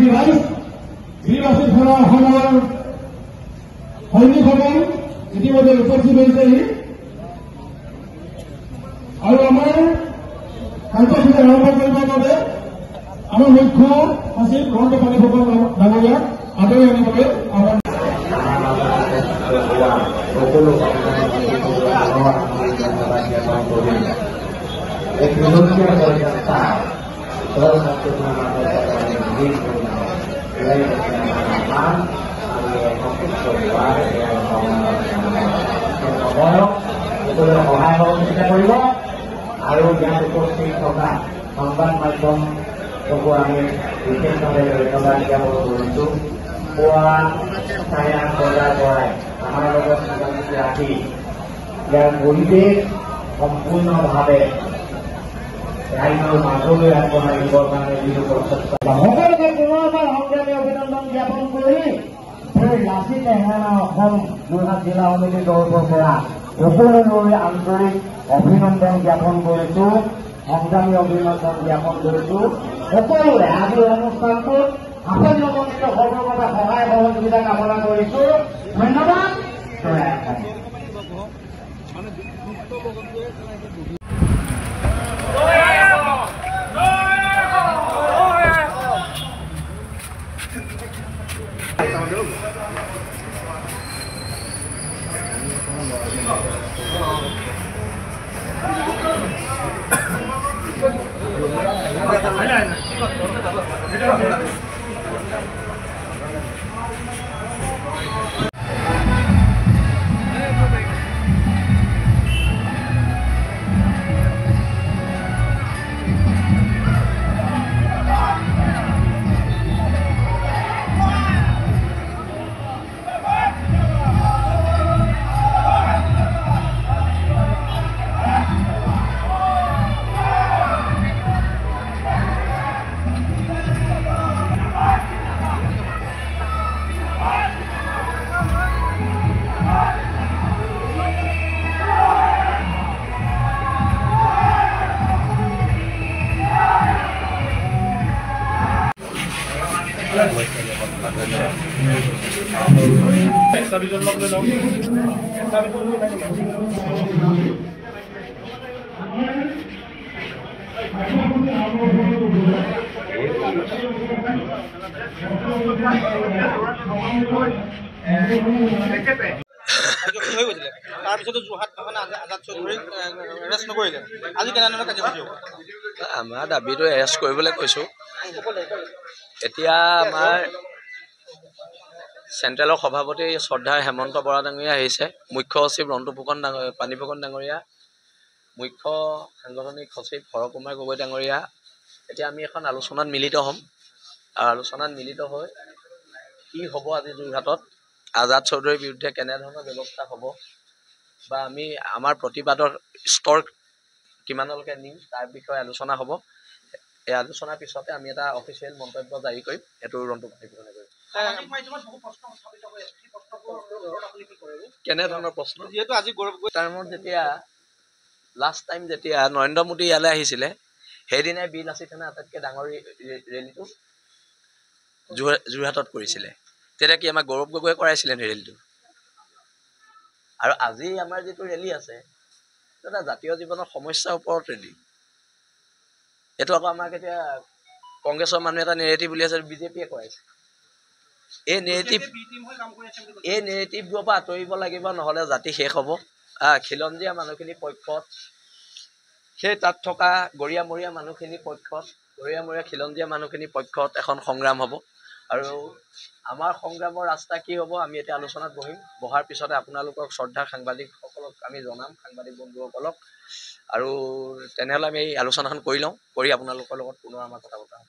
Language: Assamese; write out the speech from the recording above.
গৃহবাসী খেলা অসমৰ সৈনিকসকল ইতিমধ্যে উপস্থিত হৈছেহি আৰু আমাৰ কাৰ্যসূচী আৰম্ভ কৰিবৰ বাবে আমাৰ মুখ্য সচিব ৰন্ত পানী ফুকন ডাঙৰীয়াক আদৰি আনিবলৈ আহ্বান সহায় সহযোগিতা কৰিব আৰু ইয়াত উপস্থিত থকা সংবাদ মাধ্যমকো আমি বিশেষভাৱে ধন্যবাদ জ্ঞাপন কৰিছোঁ। পুৱা 8:30 বজাৰ পৰাই আমাৰ লগত যোগাযোগ ৰাখি ইয়াৰ পৰিৱেশ সম্পূৰ্ণভাৱে ৰাইজৰ মাজলৈ আগবঢ়াই দিবৰ কাৰণে যিটো প্ৰচেষ্টা সকলোকে পুনৰবাৰ সংগ্ৰামী অভিনন্দন জ্ঞাপন কৰি লাচিত টেঙানা অসম যোৰহাট জিলা সমিতিৰ তৰফৰ পৰা সকলোলৈ আন্তৰিক অভিনন্দন জ্ঞাপন কৰিছোঁ, সংগ্ৰামী অভিনন্দন জ্ঞাপন কৰিছোঁ। সকলোৰে আজিৰ অনুষ্ঠানটোত সাফল্যমণ্ডিত হ'বৰ বাবে সহায় সহযোগিতা কামনা কৰিছোঁ। ধন্যবাদ। তাৰপিছতো যোৰহাট আজাদ চৌধুৰীক এৰেষ্ট নকৰিলে। আজি কেনেধৰণৰ কাৰ্যসূচী হ'ব? আমাৰ দাবীটো এৰেষ্ট কৰিবলৈ কৈছোঁ। এতিয়া আমাৰ চেণ্ট্ৰেলৰ সভাপতি শ্ৰদ্ধাৰ হেমন্ত বৰা ডাঙৰীয়া আহিছে, মুখ্য সচিব ৰন্তু ফুকন পানী ফুকন ডাঙৰীয়া, মুখ্য সাংগঠনিক সচিব হৰকুমাৰ গগৈ ডাঙৰীয়া। এতিয়া আমি এখন আলোচনাত মিলিত হ'ম আৰু আলোচনাত মিলিত হৈ কি হ'ব আজি যোৰহাটত আজাদ চৌধুৰীৰ বিৰুদ্ধে কেনেধৰণৰ ব্যৱস্থা হ'ব বা আমি আমাৰ প্ৰতিবাদৰ স্তৰ কিমানলৈকে নিম তাৰ বিষয়ে আলোচনা হ'ব। এই আলোচনাৰ পিছতে আমি এটা অফিচিয়েল মন্তব্য জাৰি কৰিম। এইটো ৰন্তু পানী ফুকনে কৰিম। কেনেধৰণৰ প্ৰশ্ন? যিহেতু আজি গৌৰৱ টাইমত যেতিয়া লাষ্ট টাইম যেতিয়া নৰেন্দ্ৰ মোদী ইয়ালৈ আহিছিলে সেইদিনাই বীৰ লাচিত সেনা আটাইতকৈ ডাঙৰ ৰেলীটো যোৰহাটত কৰিছিলে। তেতিয়া কি আমাক গৌৰৱ গগৈয়ে কৰাইছিলে ৰেলীটো? আৰু আজি আমাৰ যিটো ৰেলী আছে এটা জাতীয় জীৱনৰ সমস্যাৰ ওপৰত ৰেলী। এইটো আকৌ আমাক এতিয়া কংগ্ৰেছৰ মানুহে এটা নেৰেটিভ উলিয়াইছে, বিজেপিয়ে কৰাইছে। এই নেৰেটিভবোৰৰ পৰা আঁতৰিব লাগিব, নহ'লে জাতি শেষ হ'ব। খিলঞ্জীয়া মানুহখিনিৰ পক্ষত, সেই তাত থকা গৰীয়ামৰীয়া মানুহখিনিৰ পক্ষত, গৰীয়ামৰীয়া খিলঞ্জীয়া মানুহখিনিৰ পক্ষত এখন সংগ্ৰাম হ'ব। আৰু আমাৰ সংগ্ৰামৰ ৰাস্তা কি হ'ব আমি এতিয়া আলোচনাত বহিম। বহাৰ পিছতে আপোনালোকক শ্ৰদ্ধাৰ সাংবাদিকসকলক আমি জনাম, সাংবাদিক বন্ধুসকলক। আৰু তেনেহ'লে আমি এই আলোচনাখন কৰি লওঁ, কৰি আপোনালোকৰ লগত পুনৰ আমাৰ কথা পতা হ'ব।